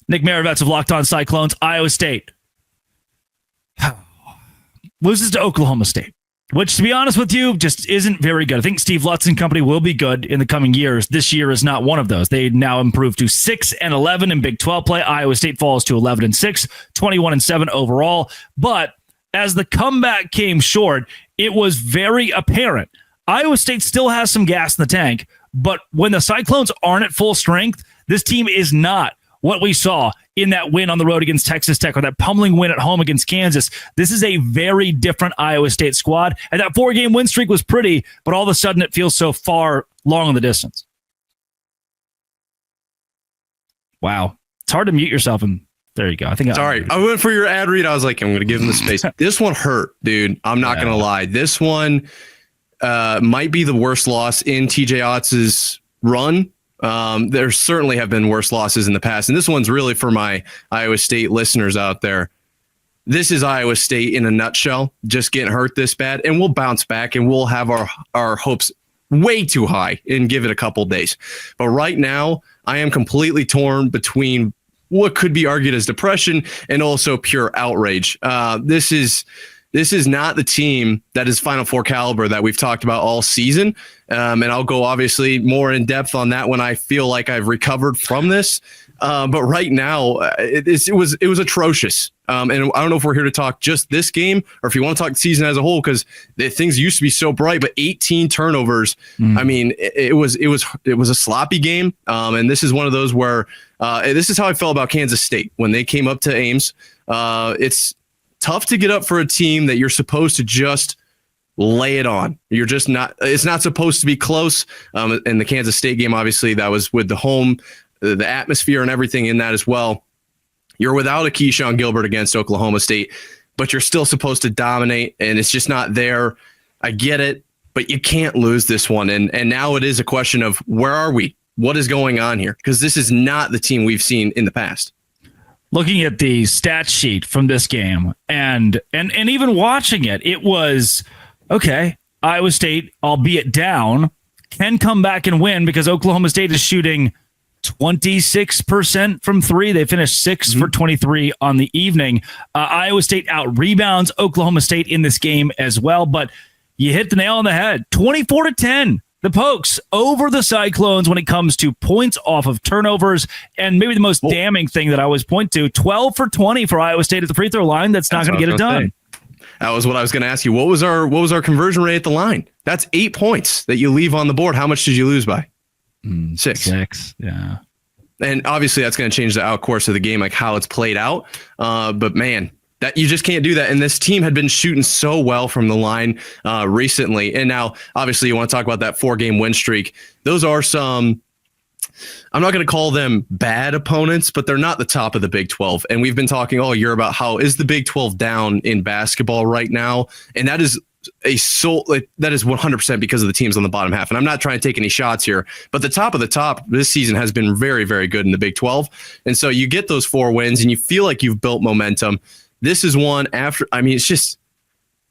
Nick Maravets of Locked On Cyclones. Iowa State loses to Oklahoma State, which, to be honest with you, just isn't very good. I think Steve Lutz and company will be good in the coming years. This year is not one of those. They now improved to 6-11 in Big 12 play. Iowa State falls to 11-6, 21-7 overall. But as the comeback came short, it was very apparent. Iowa State still has some gas in the tank, but when the Cyclones aren't at full strength, this team is not what we saw in that win on the road against Texas Tech or that pummeling win at home against Kansas. This is a very different Iowa State squad. And that 4-game win streak was pretty, but all of a sudden it feels so far long in the distance. Wow. It's hard to mute yourself. And there you go. Sorry. I went for your ad read. I was like, I'm going to give him the space. This one hurt, dude. I'm not going to lie. This one might be the worst loss in TJ Otz's run. There certainly have been worse losses in the past, and this one's really for my Iowa State listeners out there. This is Iowa State in a nutshell, just getting hurt this bad, and we'll bounce back and we'll have our hopes way too high and give it a couple days. But right now, I am completely torn between what could be argued as depression and also pure outrage. This is not the team that is Final Four caliber that we've talked about all season. And I'll go obviously more in depth on that when I feel like I've recovered from this. But right now, it was atrocious. And I don't know if we're here to talk just this game or if you want to talk the season as a whole, because things used to be so bright, but 18 turnovers. I mean, it was a sloppy game. And this is one of those where this is how I felt about Kansas State when they came up to Ames. It's tough to get up for a team that you're supposed to just lay it on. You're just not. It's not supposed to be close. In the Kansas State game, obviously, that was with the home, the atmosphere and everything in that as well. You're without a Keyshawn Gilbert against Oklahoma State, but you're still supposed to dominate, and it's just not there. I get it, but you can't lose this one. And now it is a question of where are we? What is going on here? Because this is not the team we've seen in the past. Looking at the stat sheet from this game and even watching it, it was, okay, Iowa State, albeit down, can come back and win because Oklahoma State is shooting 26% from three. They finished 6 for 23 on the evening. Iowa State out rebounds Oklahoma State in this game as well, but you hit the nail on the head. 24-10. The Pokes over the Cyclones when it comes to points off of turnovers. And maybe the most damning thing that I always point to, 12 for 20 for Iowa State at the free throw line. That's not going to get it done. That was what I was going to ask you. What was our conversion rate at the line? That's 8 points that you leave on the board. How much did you lose by? 6. Yeah. And obviously that's going to change the out course of the game, like how it's played out. But man, that you just can't do that. And this team had been shooting so well from the line recently. And now, obviously, you want to talk about that 4-game win streak. Those are some, I'm not going to call them bad opponents, but they're not the top of the Big 12. And we've been talking all year about how is the Big 12 down in basketball right now. And that is that is 100% because of the teams on the bottom half. And I'm not trying to take any shots here, but the top of the top this season has been very, very good in the Big 12. And so you get those 4 wins and you feel like you've built momentum. This is one after, I mean, it's just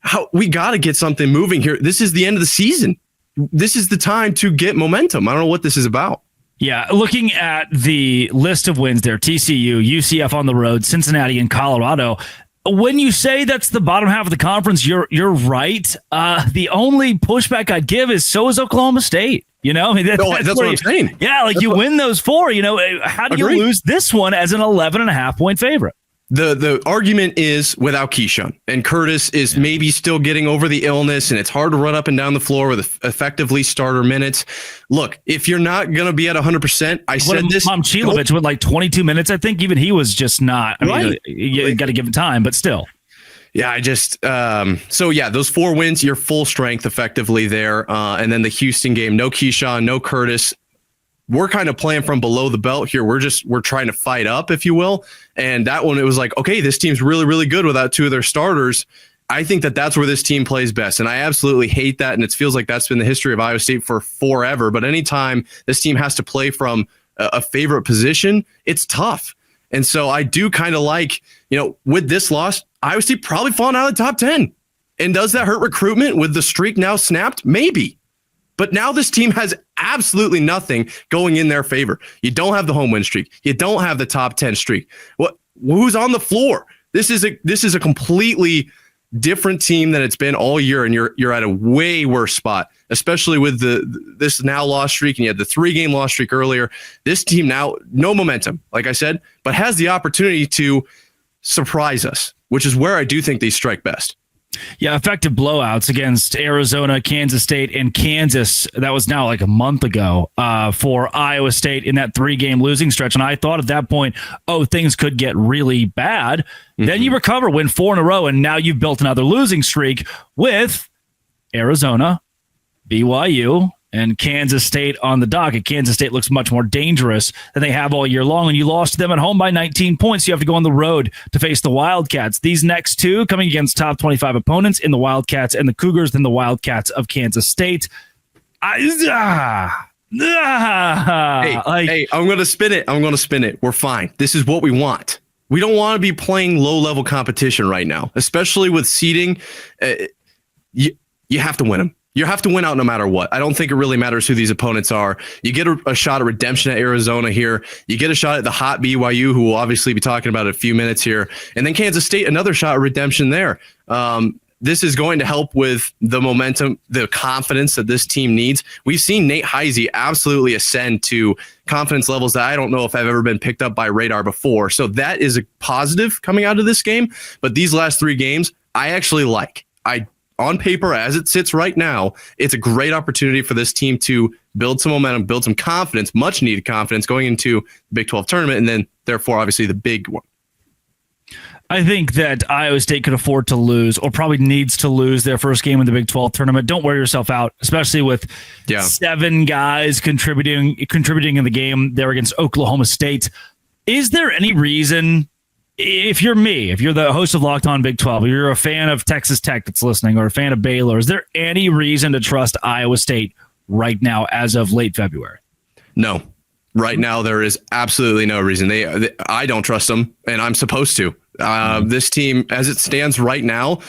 how we got to get something moving here. This is the end of the season. This is the time to get momentum. I don't know what this is about. Yeah, looking at the list of wins there, TCU, UCF on the road, Cincinnati and Colorado. When you say that's the bottom half of the conference, you're right. The only pushback I'd give is so is Oklahoma State. You know, I mean, that's what I'm saying. Yeah, like you win those 4. You know, how do you lose this one as an 11.5 point favorite? The argument is without Keyshawn, and Curtis is maybe still getting over the illness, and it's hard to run up and down the floor with effectively starter minutes. Look, if you're not going to be at 100%, I said this. Tom Chilovich with like 22 minutes, I think. Even he was just not. I mean, you got to give him time, but still. Yeah, I just so yeah, those 4 wins, you're full strength effectively there, and then the Houston game, no Keyshawn, no Curtis. We're kind of playing from below the belt here. We're trying to fight up, if you will. And that one, it was like, okay, this team's really, really good without 2 of their starters. I think that's where this team plays best. And I absolutely hate that. And it feels like that's been the history of Iowa State for forever. But anytime this team has to play from a favorite position, it's tough. And so I do kind of like, with this loss, Iowa State probably falling out of the top 10. And does that hurt recruitment with the streak now snapped? Maybe. But now this team has absolutely nothing going in their favor. You don't have the home win streak. You don't have the top 10 streak. Who's on the floor? This is a completely different team than it's been all year, and you're at a way worse spot, especially with this now loss streak, and you had the 3-game loss streak earlier. This team now, no momentum, like I said, but has the opportunity to surprise us, which is where I do think they strike best. Yeah, effective blowouts against Arizona, Kansas State, and Kansas. That was now like a month ago for Iowa State in that 3-game losing stretch. And I thought at that point, things could get really bad. Mm-hmm. Then you recover, win 4 in a row, and now you've built another losing streak with Arizona, BYU, and Kansas State on the docket. Kansas State looks much more dangerous than they have all year long, and you lost to them at home by 19 points. You have to go on the road to face the Wildcats. These next two coming against top 25 opponents in the Wildcats and the Cougars, then the Wildcats of Kansas State. Hey, I'm going to spin it. We're fine. This is what we want. We don't want to be playing low-level competition right now, especially with seeding. You have to win them. You have to win out no matter what. I don't think it really matters who these opponents are. You get a shot at redemption at Arizona here. You get a shot at the hot BYU, who we'll obviously be talking about in a few minutes here. And then Kansas State, another shot at redemption there. This is going to help with the momentum, the confidence that this team needs. We've seen Nate Heisey absolutely ascend to confidence levels that I don't know if I've ever been picked up by radar before. So that is a positive coming out of this game. But these last 3 games, I actually like. On paper, as it sits right now, it's a great opportunity for this team to build some momentum, build some confidence, much needed confidence going into the Big 12 tournament, and then therefore, obviously, the big one. I think that Iowa State could afford to lose, or probably needs to lose, their first game in the Big 12 tournament. Don't wear yourself out, especially with 7 guys contributing in the game there against Oklahoma State. Is there any reason, if you're the host of Locked On Big 12, or you're a fan of Texas Tech that's listening, or a fan of Baylor, is there any reason to trust Iowa State right now as of late February? No. Right now, there is absolutely no reason. I don't trust them, and I'm supposed to. This team, as it stands right now,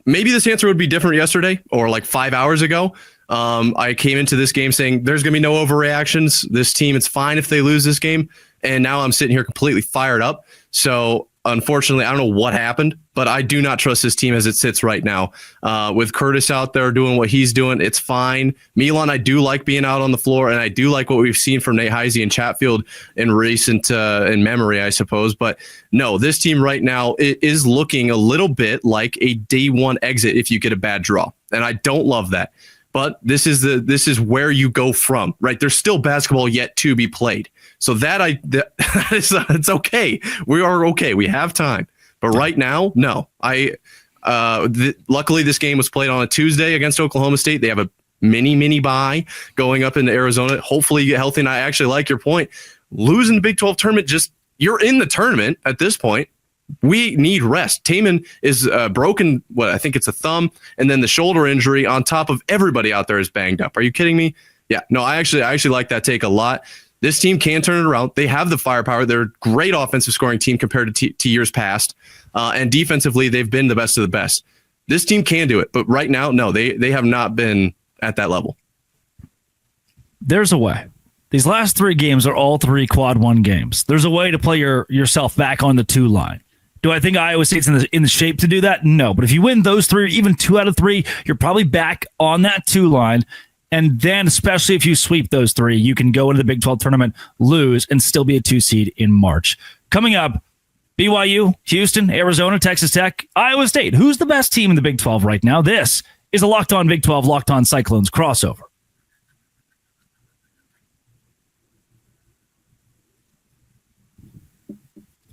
maybe this answer would be different yesterday or like 5 hours ago. I came into this game saying there's going to be no overreactions. This team, it's fine if they lose this game. And now I'm sitting here completely fired up. So unfortunately, I don't know what happened, but I do not trust this team as it sits right now. With Curtis out there doing what he's doing, it's fine. Milan, I do like being out on the floor, and I do like what we've seen from Nate Heisey and Chatfield in recent in memory, I suppose. But no, this team right now is looking a little bit like a day one exit if you get a bad draw, and I don't love that. But this is where you go from, right? There's still basketball yet to be played. So it's okay. We are okay. We have time. But right now, no. Luckily, this game was played on a Tuesday against Oklahoma State. They have a mini bye going up into Arizona. Hopefully you get healthy. And I actually like your point. Losing the Big 12 tournament, you're in the tournament at this point. We need rest. Tamin is broken. I think it's a thumb, and then the shoulder injury on top of everybody out there is banged up. Are you kidding me? Yeah. No, I actually like that take a lot. This team can turn it around. They have the firepower. They're a great offensive scoring team compared to years past. And defensively, they've been the best of the best. This team can do it. But right now, no, they have not been at that level. There's a way. These last 3 games are all 3 quad 1 games. There's a way to play yourself back on the 2 line. Do I think Iowa State's in the shape to do that? No. But if you win those 3, or even 2 out of 3, you're probably back on that 2 line. And then, especially if you sweep those 3, you can go into the Big 12 tournament, lose, and still be a 2 seed in March. Coming up, BYU, Houston, Arizona, Texas Tech, Iowa State. Who's the best team in the Big 12 right now? This is a Locked On Big 12, Locked On Cyclones crossover.